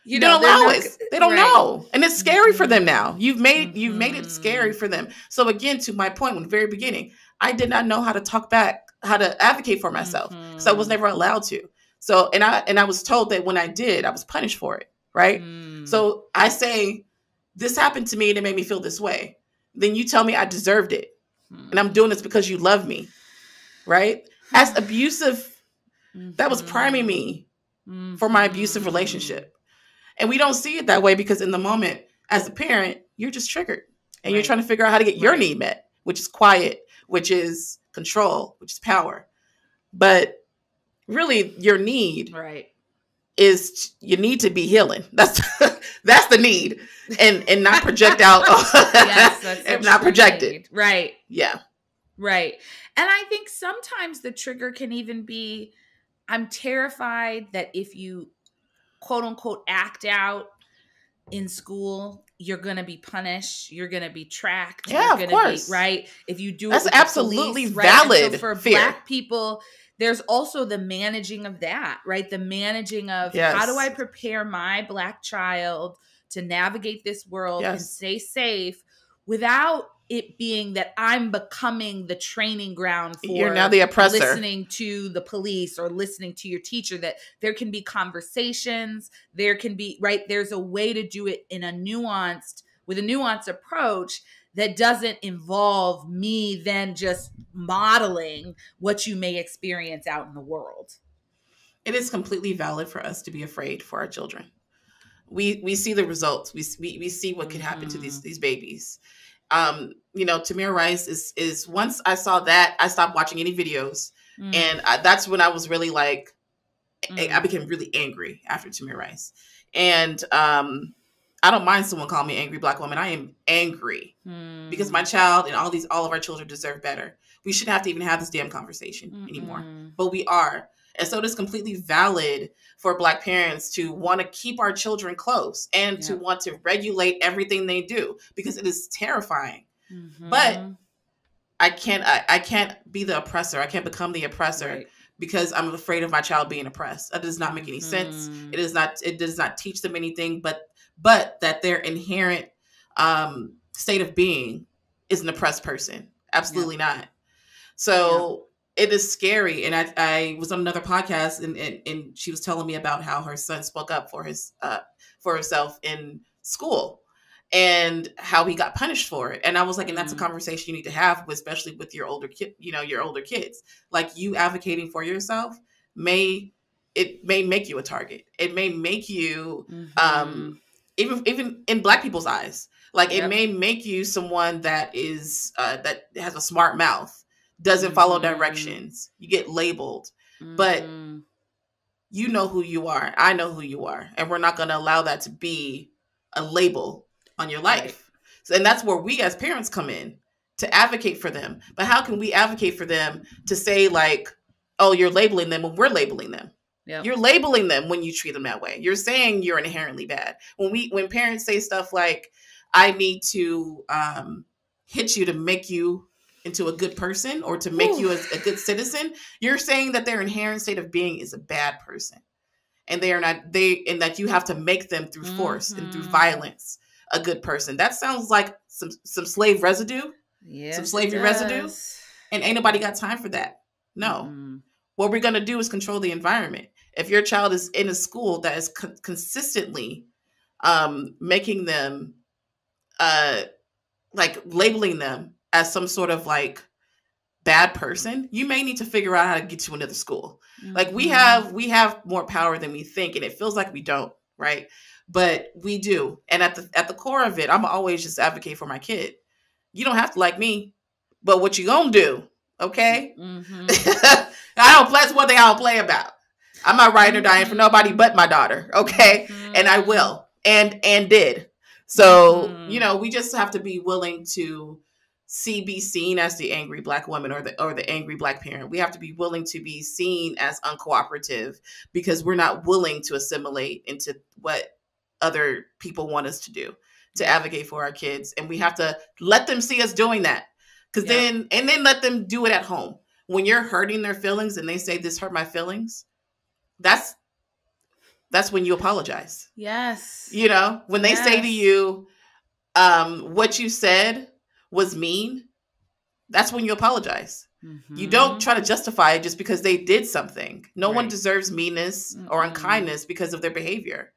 You don't allow it. They don't know. And it's scary for them now. You've made it scary for them. So again, to my point in the very beginning, I did not know how to talk back, how to advocate for myself. So I was never allowed to. So, and I was told that when I did, I was punished for it. Right. So I say, this happened to me and it made me feel this way. Then you tell me I deserved it. And I'm doing this because you love me. Right. As abusive, that was priming me for my abusive relationship. And we don't see it that way because in the moment, as a parent, you're just triggered and you're trying to figure out how to get your need met, which is quiet, which is control, which is power. But really your need is you need to be healing. That's the need and not project out. Yes, and not project it. Right. Yeah. Right. And I think sometimes the trigger can even be, I'm terrified that if you quote unquote act out in school, you're going to be punished. You're going to be tracked. Yeah, you're of course. Be, right. If you do that's it with absolutely the police, valid. Right? So for fear. Black people, there's also the managing of that, right? The managing of how do I prepare my Black child to navigate this world and stay safe without it being that I'm becoming the training ground for you're now the oppressor. Listening to the police or listening to your teacher, that there can be conversations, there can be, there's a way to do it with a nuanced approach that doesn't involve me then just modeling what you may experience out in the world. It is completely valid for us to be afraid for our children. We see the results. We see what could happen to these babies. Tamir Rice is once I saw that, I stopped watching any videos. And that's when I was really like, I became really angry after Tamir Rice. And I don't mind someone calling me angry Black woman. I am angry because my child and all of our children deserve better. We shouldn't have to even have this damn conversation anymore, but we are. And so it is completely valid for Black parents to want to keep our children close and to want to regulate everything they do, because it is terrifying. But I can't be the oppressor. I can't become the oppressor because I'm afraid of my child being oppressed. That does not make any sense. It does not teach them anything, but that their inherent state of being is an oppressed person. Absolutely not. So it is scary. And I was on another podcast and she was telling me about how her son spoke up for himself in school and how he got punished for it. And I was like, and that's a conversation you need to have, especially with your older kids. Like, you advocating for yourself may make you a target. It may make you, even in Black people's eyes, like it may make you someone that is, that has a smart mouth, doesn't follow directions. You get labeled, but you know who you are. I know who you are. And we're not going to allow that to be a label on your life. So, and that's where we as parents come in to advocate for them. But how can we advocate for them to say, like, oh, you're labeling them when we're labeling them? You're labeling them when you treat them that way. You're saying you're inherently bad. When parents say stuff like, I need to hit you to make you into a good person or to make you a good citizen, you're saying that their inherent state of being is a bad person. And and that you have to make them through force and through violence a good person. That sounds like some slave residue, some slavery residue. And ain't nobody got time for that. No. What we're going to do is control the environment. If your child is in a school that is consistently making them, like labeling them as some sort of like bad person, you may need to figure out how to get to another school. Like we have more power than we think, and it feels like we don't, right? But we do. And at the core of it, I'm always just advocate for my kid. You don't have to like me, but what you gonna do, okay? That's one thing I don't play about. I'm not riding or dying for nobody but my daughter, okay? And I will, and did. So, we just have to be willing to be seen as the angry Black woman or the angry Black parent. We have to be willing to be seen as uncooperative because we're not willing to assimilate into what other people want us to do, to advocate for our kids. And we have to let them see us doing that. Then let them do it at home. When you're hurting their feelings and they say, this hurt my feelings, that's when you apologize. Yes. When they say to you, what you said was mean, that's when you apologize. You don't try to justify it just because they did something. No one deserves meanness or unkindness because of their behavior,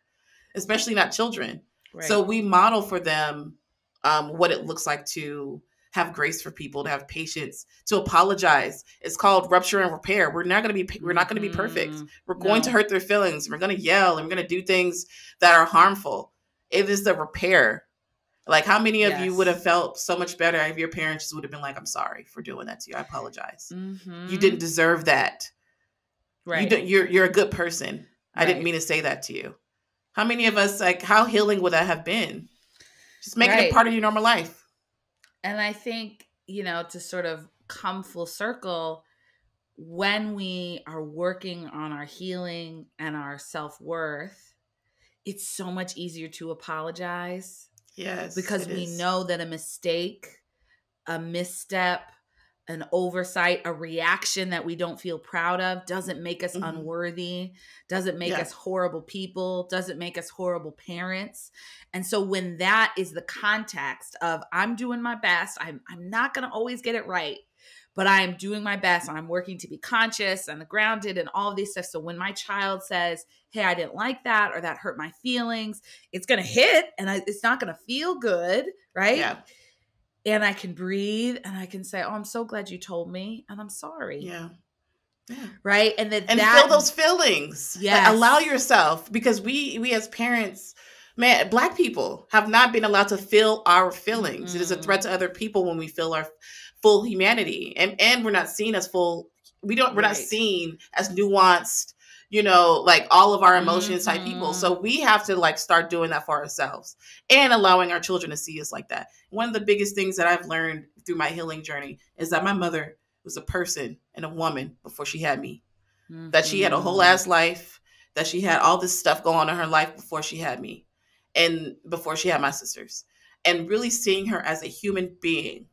especially not children. So we model for them what it looks like to have grace for people, to have patience, to apologize. It's called rupture and repair. We're not going to be perfect. We're going to hurt their feelings. We're going to yell and we're going to do things that are harmful. It is the repair. Like, how many of you would have felt so much better if your parents just would have been like, I'm sorry for doing that to you. I apologize. You didn't deserve that. Right. You're a good person. I didn't mean to say that to you. How many of us, like, how healing would that have been? Just make it a part of your normal life. And I think, to sort of come full circle, when we are working on our healing and our self-worth, it's so much easier to apologize. Yes. Because we know that a mistake, a misstep, an oversight, a reaction that we don't feel proud of doesn't make us unworthy, doesn't make us horrible people, doesn't make us horrible parents. And so when that is the context of I'm doing my best, I'm not going to always get it right, but I am doing my best and I'm working to be conscious and grounded and all of these stuff. So when my child says, hey, I didn't like that or that hurt my feelings, it's going to hit and it's not going to feel good, right? Yeah. And I can breathe and I can say, oh, I'm so glad you told me and I'm sorry. Yeah. Right. And feel those feelings. Yes. Like, allow yourself, because we as parents, man, Black people have not been allowed to feel our feelings. It is a threat to other people when we feel our full humanity. And we're not seen as full. We're not seen as nuanced, like all of our emotions type people. So we have to like start doing that for ourselves and allowing our children to see us like that. One of the biggest things that I've learned through my healing journey is that my mother was a person and a woman before she had me. that she had a whole ass life, that she had all this stuff going on in her life before she had me and before she had my sisters. And really seeing her as a human being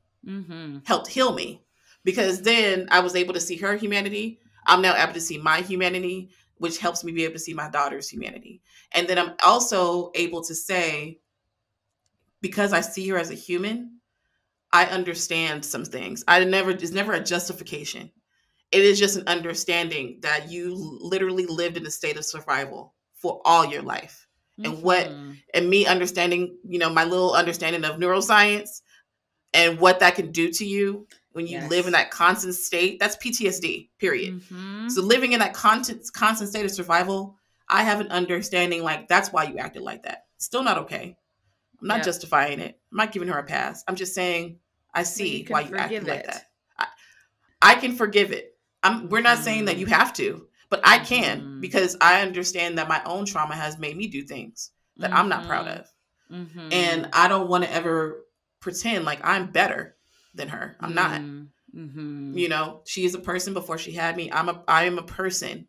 helped heal me, because then I was able to see her humanity. I'm now able to see my humanity, which helps me be able to see my daughter's humanity. And then I'm also able to say, because I see her as a human, I understand some things. It's never a justification. It is just an understanding that you literally lived in a state of survival for all your life. And me understanding, my little understanding of neuroscience and what that can do to you when you live in that constant state, that's PTSD, period. So living in that constant state of survival, I have an understanding like that's why you acted like that. Still not okay. I'm not justifying it. I'm not giving her a pass. I'm just saying I see why you acted like that. I can forgive it. We're not saying that you have to, but I can, because I understand that my own trauma has made me do things that I'm not proud of. And I don't want to ever pretend like I'm better than her. I'm not. She is a person before she had me. I am a person.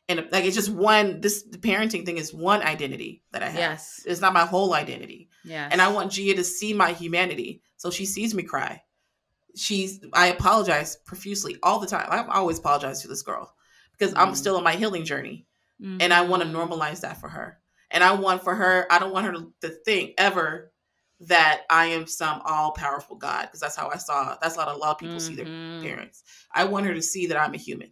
And like, it's just the parenting thing is one identity that I have. Yes. It's not my whole identity. Yes. And I want Gia to see my humanity. So she sees me cry. I apologize profusely all the time. I always apologize to this girl because I'm still on my healing journey. And I want to normalize that for her. And I don't want her to think ever that I am some all powerful God, because that's how that's how a lot of people see their parents. I want her to see that I'm a human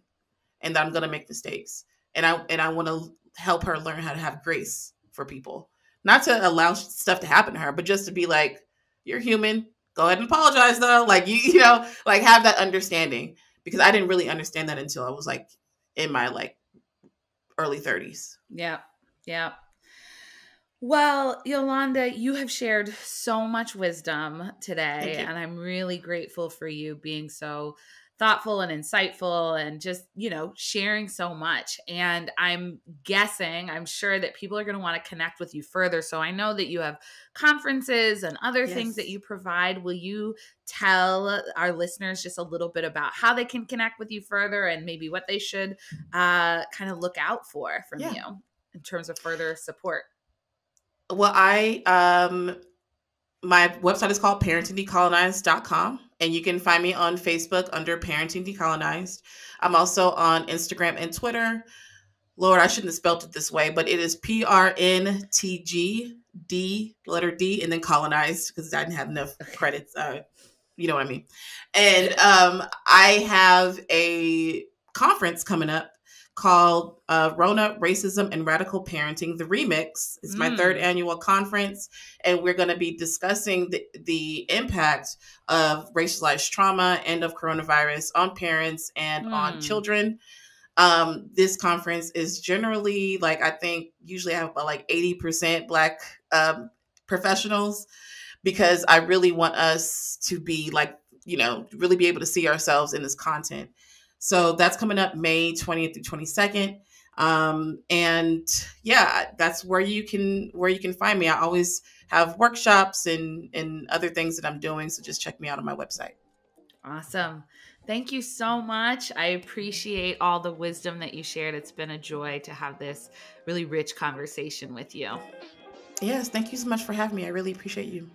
and that I'm going to make mistakes. And I want to help her learn how to have grace for people, not to allow stuff to happen to her, but just to be like, you're human. Go ahead and apologize though. Like, like have that understanding, because I didn't really understand that until I was like in my like early 30s. Yeah. Yeah. Well, Yolanda, you have shared so much wisdom today, and I'm really grateful for you being so thoughtful and insightful and just, sharing so much. And I'm sure that people are going to want to connect with you further. So I know that you have conferences and other things that you provide. Will you tell our listeners just a little bit about how they can connect with you further and maybe what they should kind of look out for from you in terms of further support? Well, my website is called parentingdecolonized.com, and you can find me on Facebook under Parenting Decolonized. I'm also on Instagram and Twitter. Lord, I shouldn't have spelled it this way, but it is PRNTG, letter D, and then colonized, because I didn't have enough credits. You know what I mean? And I have a conference coming up called Rona, Racism, and Radical Parenting, the Remix. It's my third annual conference, and we're going to be discussing the impact of racialized trauma and of coronavirus on parents and on children. This conference is generally usually I have about like 80% Black professionals, because I really want us to be really be able to see ourselves in this content. So that's coming up May 20th through 22nd. And that's where you can find me. I always have workshops and other things that I'm doing. So just check me out on my website. Awesome. Thank you so much. I appreciate all the wisdom that you shared. It's been a joy to have this really rich conversation with you. Yes. Thank you so much for having me. I really appreciate you.